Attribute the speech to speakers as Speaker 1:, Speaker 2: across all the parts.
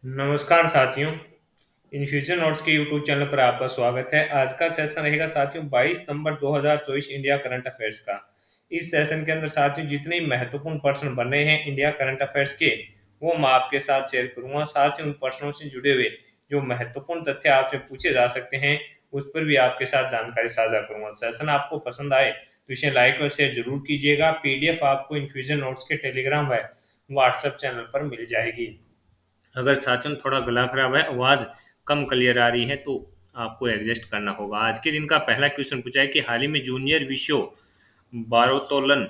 Speaker 1: नमस्कार साथियों। Infusion notes के यूट्यूब चैनल पर आपका स्वागत है। आज का सेशन रहेगा साथियों 22 सितंबर 2024 इंडिया करंट अफेयर्स का। इस सेशन के अंदर साथियों जितने महत्वपूर्ण प्रश्न बने हैं इंडिया करंट अफेयर्स के, वो मैं आपके साथ शेयर करूंगा। साथ ही उन प्रश्नों से जुड़े हुए जो महत्वपूर्ण तथ्य आपसे पूछे जा सकते हैं, उस पर भी आपके साथ जानकारी साझा करूंगा। सेशन आपको पसंद आए तो इसे लाइक और शेयर जरूर कीजिएगा। पीडीएफ आपको इन्फ्यूजन नोट्स के टेलीग्राम व व्हाट्सएप चैनल पर मिल जाएगी। अगर साचन थोड़ा गला खराब है, आवाज कम क्लियर आ रही है, तो आपको एडजस्ट करना होगा। आज के दिन का पहला क्वेश्चन पूछा है कि हाल ही में जूनियर विश्व भारोत्तोलन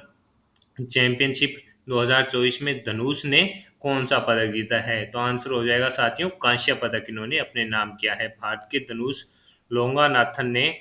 Speaker 1: चैंपियनशिप 2024 में धनुष ने कौन सा पदक जीता है? तो आंसर हो जाएगा साथियों कांस्य पदक इन्होंने अपने नाम किया है। भारत के धनुष लोंगानाथन ने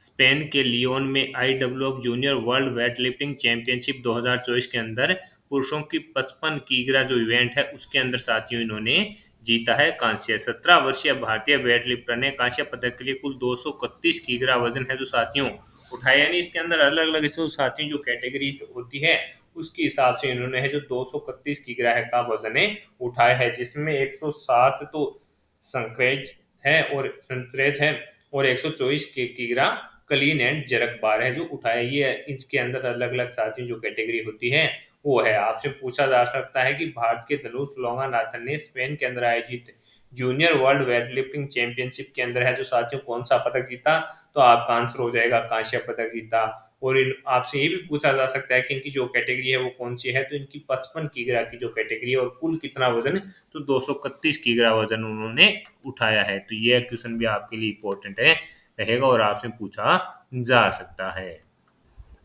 Speaker 1: स्पेन के लियोन में IWF junior world weight lifting championship 2024 के अंदर पुरुषों की 55 किग्रा जो इवेंट है उसके अंदर साथियों इन्होंने जीता है कांस्य। 17 वर्षीय भारतीय वेट लिफ्टर ने कांस्य पदक के लिए कुल 231 किग्रा वजन है जो साथियों उठाया। यानी इसके अंदर अलग अलग इसको साथियों जो कैटेगरी होती है उसके हिसाब से इन्होंने है जो 231 किग्रा है का वजन है उठाया है, जिसमें 107 तो संक्रेज है और संतरेज है और 124 किग्रा क्लीन एंड जरक बार है जो उठाया। ये इसके अंदर अलग अलग साथियों जो कैटेगरी होती है वो है। आपसे पूछा जा सकता है कि भारत के धनुष लोंगानाथन ने स्पेन के अंदर आयोजित junior world weight lifting championship के अंदर है जो साथियों कौन सा पदक जीता? तो आपका आंसर हो जाएगा कांस्य पदक जीता। और आपसे ये भी पूछा जा सकता है कि इनकी जो कैटेगरी है वो कौन सी है? तो इनकी 55 किग्रा की जो कैटेगरी है और कुल कितना वजन है? तो 231 किग्रा वजन उन्होंने उठाया है। तो यह क्वेश्चन भी आपके लिए इंपॉर्टेंट है रहेगा और आपसे पूछा जा सकता है।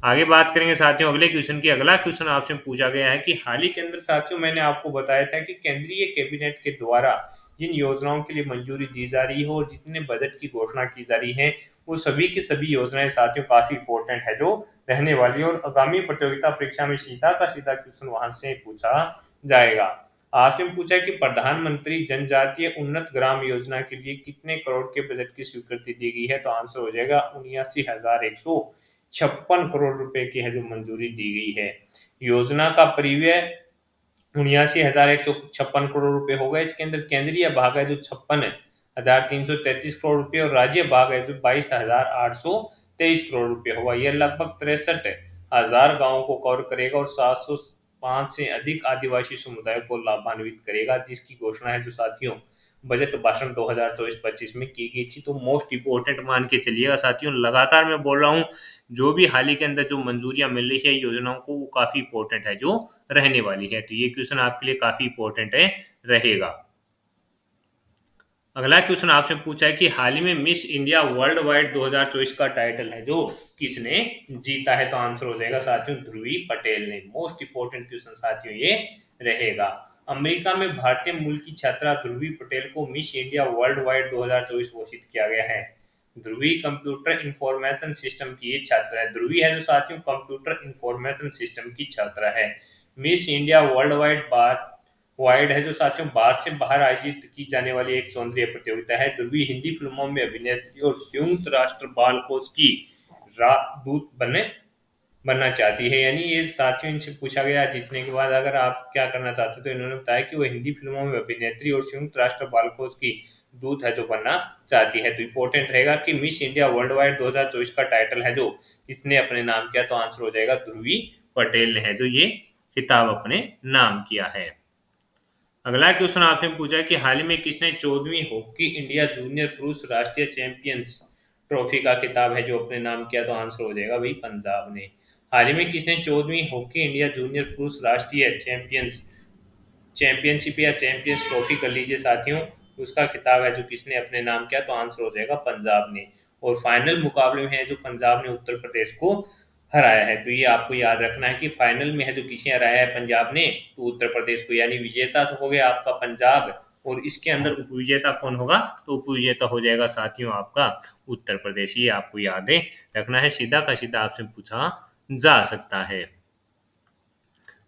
Speaker 1: आगे बात करेंगे साथियों अगले क्वेश्चन की। अगला क्वेश्चन आपसे पूछा गया है कि हाल ही के अंदर साथियों मैंने आपको बताया था कि केंद्रीय कैबिनेट के द्वारा जिन योजनाओं के लिए मंजूरी दी जा रही है और जितने बजट की घोषणा की जा रही है वो सभी की सभी योजनाएं साथियों काफी इंपॉर्टेंट है जो रहने वाली है और आगामी प्रतियोगिता परीक्षा में सीधा का सीधा क्वेश्चन वहां से पूछा जाएगा। आपसे पूछा कि प्रधानमंत्री जनजातीय उन्नत ग्राम योजना के लिए कितने करोड़ के बजट की स्वीकृति दी गई है? तो आंसर हो जाएगा 79,156 करोड़ रुपए की है जो मंजूरी दी गई है। योजना का परिव्यय 79,156 करोड़ रुपए होगा। इसके अंदर केंद्रीय भाग है जो 56,333 करोड़ रुपए और राज्य भाग है जो 22,823 करोड़ रुपए होगा। यह लगभग 63,000 गाँवों को कवर करेगा और 705 से अधिक आदिवासी समुदायों को लाभान्वित करेगा, जिसकी घोषणा है जो साथियों बजट भाषण 2024-25 में की गई थी। तो मोस्ट इंपोर्टेंट मान के चलिएगा साथियों, लगातार मैं बोल रहा हूँ जो भी हाल ही के अंदर जो मंजूरियां मिल रही है योजनाओं को वो काफी इंपॉर्टेंट है जो रहने वाली है। तो ये क्वेश्चन आपके लिए काफी इंपॉर्टेंट है रहेगा। अगला क्वेश्चन आपसे पूछा है कि हाल ही में मिस इंडिया वर्ल्ड वाइड 2024 का टाइटल है जो किसने जीता है? तो आंसर हो जाएगा साथियों ध्रुवी पटेल ने। मोस्ट इंपोर्टेंट क्वेश्चन साथियों ये रहेगा। अमेरिका में भारतीय मूल की छात्रा ध्रुवी पटेल को मिस इंडिया वर्ल्ड वाइड 2024 घोषित किया गया है। ध्रुवी कंप्यूटर इंफॉर्मेशन सिस्टम की ये छात्रा है। ध्रुवी है जो साथियों कंप्यूटर इंफॉर्मेशन सिस्टम की छात्रा है। Miss India world wide wide है जो साथियों बाहर से बाहर आयोजित की जाने वाली एक सौंदर्य प्रतियोगिता है। ध्रुवी हिंदी फिल्मों में अभिनेत्री और संयुक्त राष्ट्र बाल कोष की दूत बनना चाहती है। यानी ये साथियों इनसे पूछा गया जीतने के बाद अगर आप क्या करना चाहते हो, तो इन्होंने बताया कि वो हिंदी फिल्मों में अभिनेत्री और संयुक्त राष्ट्र बाल कोष की दूत है जो बनना चाहती है। तो इंपॉर्टेंट रहेगा कि मिस इंडिया वर्ल्ड वाइड 2024 का टाइटल है जो इसने अपने नाम किया, तो आंसर हो जाएगा ध्रुवी पटेल ने है जो ये खिताब अपने नाम किया है। अगला क्वेश्चन आपसे पूछा है कि हाल ही में किसने 14वीं हॉकी इंडिया जूनियर पुरुष राष्ट्रीय चैंपियंस ट्रॉफी का खिताब है जो अपने नाम किया? तो आंसर हो जाएगा भाई पंजाब ने। हाल ही में किसने 14वीं हॉकी इंडिया जूनियर पुरुष राष्ट्रीय चैंपियनशिप या चैंपियंस ट्रॉफी कर लीजिए साथियों, उसका खिताब है जो किसने अपने नाम किया? तो आंसर हो जाएगा पंजाब ने। और फाइनल मुकाबले में है जो पंजाब ने उत्तर प्रदेश को हराया है। तो ये आपको याद रखना है कि फाइनल में है जो किसे हराया है पंजाब ने? तो उत्तर प्रदेश को। यानी विजेता तो हो गया आपका पंजाब और इसके अंदर उपविजेता कौन होगा? तो उपविजेता हो जाएगा साथियों आपका उत्तर प्रदेश। ये आपको याद रखना है, सीधा का सीधा आपसे पूछा जा सकता है।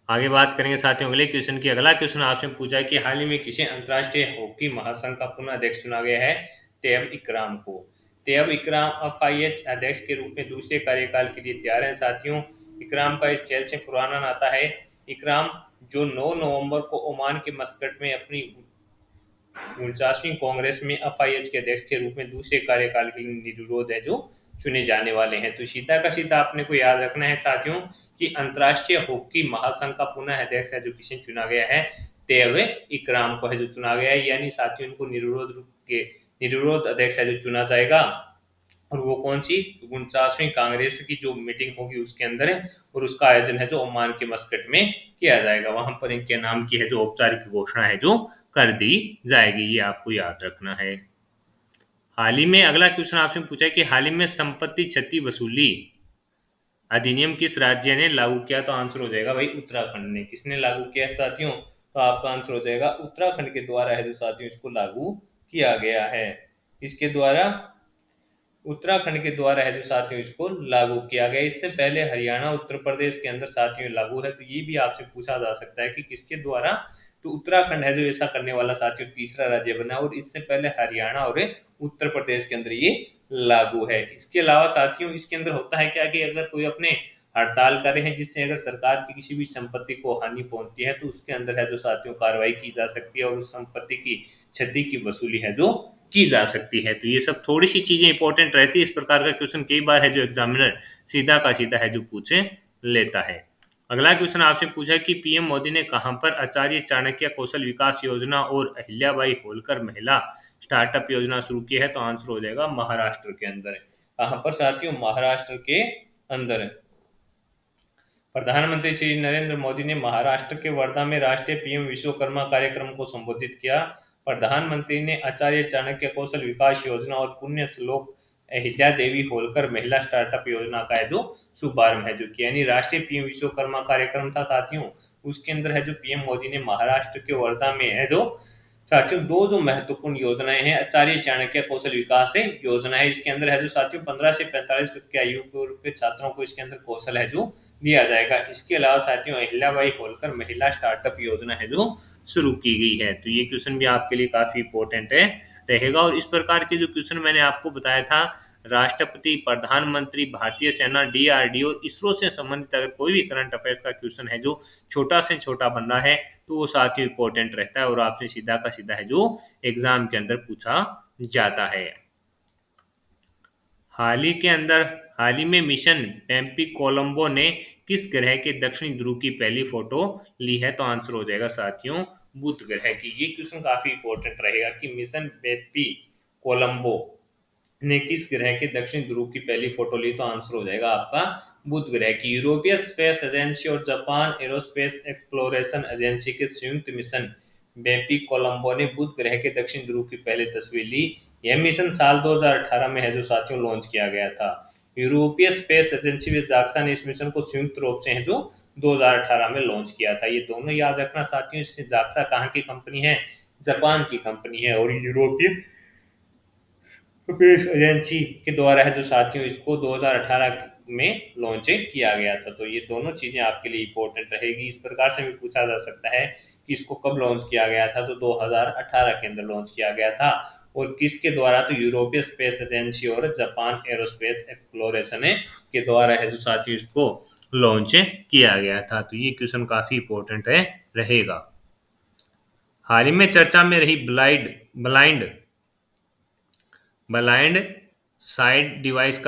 Speaker 1: आगे बात करेंगे साथियों अगले क्वेश्चन की। अगला क्वेश्चन आपसे पूछा है कि हाल ही में किसे अंतर्राष्ट्रीय हॉकी महासंघ का पुनः अध्यक्ष चुना गया है? तैयब इकराम को। तैयब इकराम एफआईएच अध्यक्ष के रूप में दूसरे कार्यकाल के लिए तैयार हैं साथियों। इकराम का इस खेल से पुराना नाता है। इकराम जो 9 नवंबर को ओमान के मस्कट में अपनी 49वीं कांग्रेस में एफआईएच के अध्यक्ष के रूप में दूसरे कार्यकाल के लिए निर्विरोध है जो चुने जाने वाले हैं। तो सीधा का सीधा आपने को याद रखना है साथियों कि अंतर्राष्ट्रीय हॉकी महासंघ का पुनः अध्यक्ष है जो किसे चुना गया है, तेव इकराम को है जो चुना गया है, यानी साथियों इनको निर्विरोध अध्यक्ष है जो चुना जाएगा। और वो कौन सी 49वीं कांग्रेस की जो मीटिंग होगी उसके अंदर है, और उसका आयोजन है जो ओमान के मस्कट में किया जाएगा। वहां पर इनके नाम की है जो औपचारिक घोषणा है जो कर दी जाएगी, ये आपको याद रखना है। हाल ही में अगला क्वेश्चन आपसे पूछा है कि हाल ही में संपत्ति क्षति वसूली अधिनियम किस राज्य ने लागू किया, तो आंसर हो जाएगा भाई उत्तराखंड ने। किसने लागू किया साथियों, तो आपका आंसर हो जाएगा उत्तराखंड के द्वारा है जो साथियों इसको लागू किया गया है। इसके द्वारा उत्तराखंड के द्वारा है जो साथियों इसको लागू किया गया। इससे पहले हरियाणा उत्तर प्रदेश के अंदर साथियों लागू है। तो ये भी आपसे पूछा जा सकता है कि किसके द्वारा, तो उत्तराखंड है जो ऐसा करने वाला साथियों तीसरा राज्य बना, और इससे पहले हरियाणा और उत्तर प्रदेश के अंदर ये लागू है। इसके अलावा साथियों इसके अंदर होता है क्या कि अगर कोई अपने हड़ताल करे हैं जिससे अगर सरकार की किसी भी संपत्ति को हानि पहुंचती है तो उसके अंदर है जो साथियों कार्रवाई की जा सकती है और उस संपत्ति की क्षति की वसूली है जो की जा सकती है। तो ये सब थोड़ी सी चीजें इंपॉर्टेंट रहती है। इस प्रकार का क्वेश्चन कई बार है जो एग्जामिनर सीधा का सीधा है जो पूछे लेता है। अगला क्वेश्चन आपसे पूछा कि पीएम मोदी ने कहां पर आचार्य चाणक्य कौशल विकास योजना और अहिल्याबाई होलकर महिला स्टार्टअप योजना शुरू की है, तो आंसर हो जाएगा महाराष्ट्र के अंदर। कहां पर साथियों, महाराष्ट्र के अंदर। प्रधानमंत्री श्री नरेंद्र मोदी ने महाराष्ट्र के वर्धा में राष्ट्रीय पीएम विश्वकर्मा कार्यक्रम को संबोधित किया। प्रधानमंत्री ने आचार्य चाणक्य कौशल विकास योजना और पुण्य श्लोक अहिल्या देवी होलकर महिला स्टार्टअप योजना का है जो शुभारंभ है जो किया, यानी राष्ट्रीय पीएम विश्वकर्मा कार्यक्रम था साथियों। उसके अंदर है जो पीएम मोदी ने महाराष्ट्र के वर्धा में है जो साथियों दो जो महत्वपूर्ण योजनाएं हैं, आचार्य चाणक्य कौशल विकास है योजना है। इसके अंदर है जो साथियों 15 से 45 वर्ष की आयु के छात्रों को इसके अंदर कौशल है जो दिया जाएगा। इसके अलावा साथियों अहिल्याबाई होलकर महिला स्टार्टअप योजना है जो शुरू की गई है। तो ये क्वेश्चन भी आपके लिए काफी इंपॉर्टेंट है रहेगा। और इस प्रकार के जो क्वेश्चन मैंने आपको बताया था, राष्ट्रपति, प्रधानमंत्री, भारतीय सेना, डीआरडीओ, इसरो से संबंधित अगर कोई भी करंट अफेयर्स का क्वेश्चन है जो छोटा से छोटा बनना है तो वो साथ ही इंपॉर्टेंट रहता है और आपसे सीधा का सीधा है जो एग्जाम के अंदर पूछा जाता है। हाल ही के अंदर हाल ही में मिशन पेम्पी कोलंबो ने किस ग्रह के दक्षिणी ध्रुव की पहली फोटो ली है, तो आंसर हो जाएगा साथियों बुध ग्रह की। ये क्वेश्चन काफी इंपॉर्टेंट रहेगा कि मिशन पेम्पी कोलंबो ने किस ग्रह के दक्षिण ध्रुव की पहली फोटो ली, तो आंसर हो जाएगा आपका बुध ग्रह की। यूरोपीय स्पेस एजेंसी और जापान एरोस्पेस एक्सप्लोरेशन एजेंसी के संयुक्त मिशन बेपी कोलंबो ने बुध ग्रह के दक्षिण ध्रुव की पहली तस्वीर ली। यह मिशन साल 2018 में है जो साथियों लॉन्च किया गया था। यूरोपीय स्पेस एजेंसी व जाक्सा ने इस मिशन को संयुक्त रूप से है जो 2018 में लॉन्च किया था। ये दोनों याद रखना साथियों। इससे जाक्सा कहाँ की कंपनी है, जापान की कंपनी है, और यूरोपीय स्पेस एजेंसी के द्वारा है जो साथियों इसको 2018 में लॉन्च किया गया था। तो ये दोनों चीजें आपके लिए इंपॉर्टेंट रहेगी। इस प्रकार से भी पूछा जा सकता है कि इसको कब लॉन्च किया गया था, तो 2018 के अंदर लॉन्च किया गया था। और किसके द्वारा, तो यूरोपीय स्पेस एजेंसी और जापान एरोस्पेस एक्सप्लोरेशन के द्वारा है जो साथियों इसको लॉन्च किया गया था। तो ये क्वेश्चन काफी इंपॉर्टेंट है रहेगा। हाल ही में चर्चा में रही ब्लाइंड ब्लाइंड साइट डिवाइस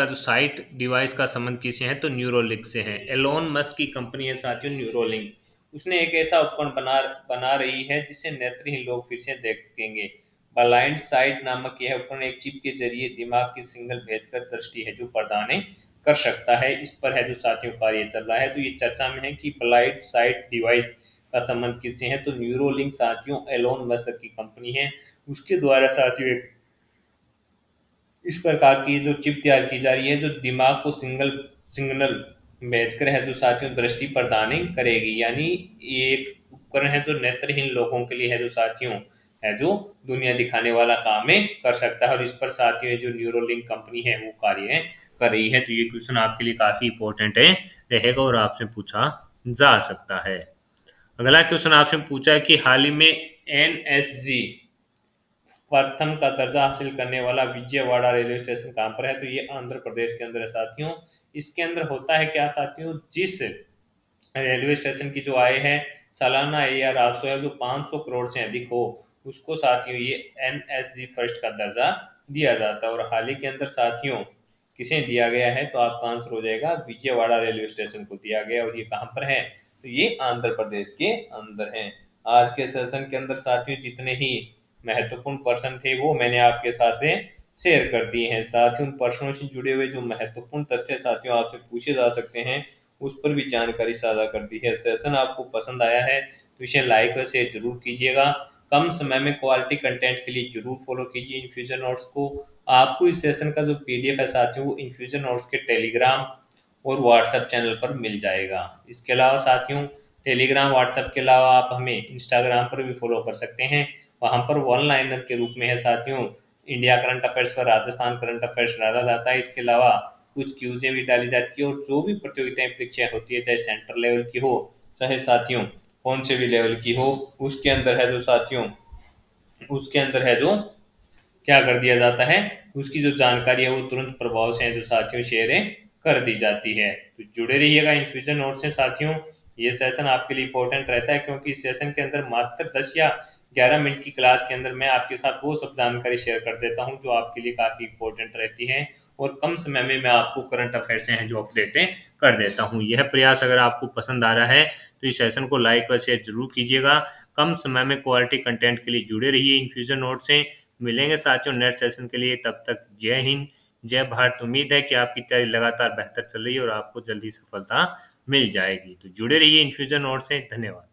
Speaker 1: का संबंध किसे है, तो न्यूरोलिंक से है। एलोन मस्क की कंपनी है साथियों न्यूरोलिंक। उसने एक ऐसा उपकरण बना रही है जिससे नेत्रहीन लोग फिर से देख सकेंगे। ब्लाइंड साइट नामक यह उपकरण एक चिप के जरिए दिमाग की सिग्नल भेजकर दृष्टि है जो प्रदान कर सकता है। इस पर है जो साथियों कार्य चल रहा है। तो ये चर्चा में है कि ब्लाइंड साइट डिवाइस का संबंध किससे है, तो न्यूरोलिंक साथियों एलोन मस्क की कंपनी है। उसके द्वारा साथियों एक इस प्रकार की जो चिप तैयार की जा रही है जो दिमाग को सिग्नल भेजकर है जो साथियों दृष्टि प्रदान करेगी। यानी ये एक उपकरण है जो नेत्रहीन लोगों के लिए है जो साथियों है जो दुनिया दिखाने वाला काम है कर सकता है। और इस पर साथियों जो न्यूरोलिंक कंपनी है वो कार्य कर रही है। तो ये क्वेश्चन आपके लिए काफी इंपॉर्टेंट है रहेगा और आपसे पूछा जा सकता है। अगला क्वेश्चन आपसे पूछा है कि हाल ही में एनएसजी प्रथम का दर्जा हासिल करने वाला विजयवाड़ा रेलवे स्टेशन कहाँ पर है, तो ये आंध्र प्रदेश के अंदर है साथियों। इसके अंदर होता है क्या साथियों, जिस रेलवे स्टेशन की जो आय है सालाना या राजस्व है जो 500 करोड़ से अधिक हो उसको साथियों ये NSG फर्स्ट का दर्जा दिया जाता है। और हाल ही के अंदर साथियों किसे दिया गया है, तो आपका आंसर हो जाएगा विजयवाड़ा रेलवे स्टेशन को दिया गया। और ये कहाँ पर है, तो ये आंध्र प्रदेश के अंदर है। आज के सेशन के अंदर साथियों जितने ही महत्वपूर्ण प्रश्न थे वो मैंने आपके साथ शेयर कर दिए हैं। साथियों उन प्रश्नों से जुड़े हुए जो महत्वपूर्ण तथ्य साथियों आपसे पूछे जा सकते हैं उस पर भी जानकारी साझा कर दी है। सेशन आपको पसंद आया है तो इसे लाइक और शेयर जरूर कीजिएगा। कम समय में क्वालिटी कंटेंट के लिए जरूर फॉलो कीजिए इन्फ्यूजन नोट्स को। आपको इस सेशन का जो PDF है साथियों वो इन्फ्यूजन नोट्स के टेलीग्राम और व्हाट्सएप चैनल पर मिल जाएगा। इसके अलावा साथियों टेलीग्राम व्हाट्सएप के अलावा आप हमें इंस्टाग्राम पर भी फॉलो कर सकते हैं। वहां पर वन लाइनर के रूप में है साथियों इंडिया करंट अफेयर्स पर राजस्थान करंट अफेयर्स डाला जाता है। इसके अलावा कुछ क्यूजें भी डाली जाती है और जो भी प्रतियोगिताएं परीक्षाएं होती है चाहे सेंटर लेवल की हो चाहे साथियों कौन से भी लेवल की हो, उसके अंदर है जो साथियों उसके अंदर है जो क्या कर दिया जाता है, उसकी जो जानकारी है वो तुरंत प्रभाव से है जो साथियों शेयर कर दी जाती है। तो जुड़े रहिएगा इन्फ्यूजन नोट से साथियों। ये सेशन आपके लिए इंपॉर्टेंट रहता है क्योंकि इस सेशन के अंदर मात्र 10 या 11 मिनट की क्लास के अंदर मैं आपके साथ वो सब जानकारी शेयर कर देता हूँ जो आपके लिए काफ़ी इंपॉर्टेंट रहती है। और कम समय में मैं आपको करंट अफेयर्स हैं जो अपडेटें कर देता हूँ। यह प्रयास अगर आपको पसंद आ रहा है तो इस सेशन को लाइक व शेयर जरूर कीजिएगा। कम समय में क्वालिटी कंटेंट के लिए जुड़े रहिए इन्फ्यूजन नोट से। मिलेंगे साथियों नेक्स्ट सेशन के लिए, तब तक जय हिंद जय भारत। उम्मीद है कि आपकी तैयारी लगातार बेहतर चल रही है और आपको जल्दी सफलता मिल जाएगी। तो जुड़े रहिए इन्फ्यूजन नोट से। धन्यवाद।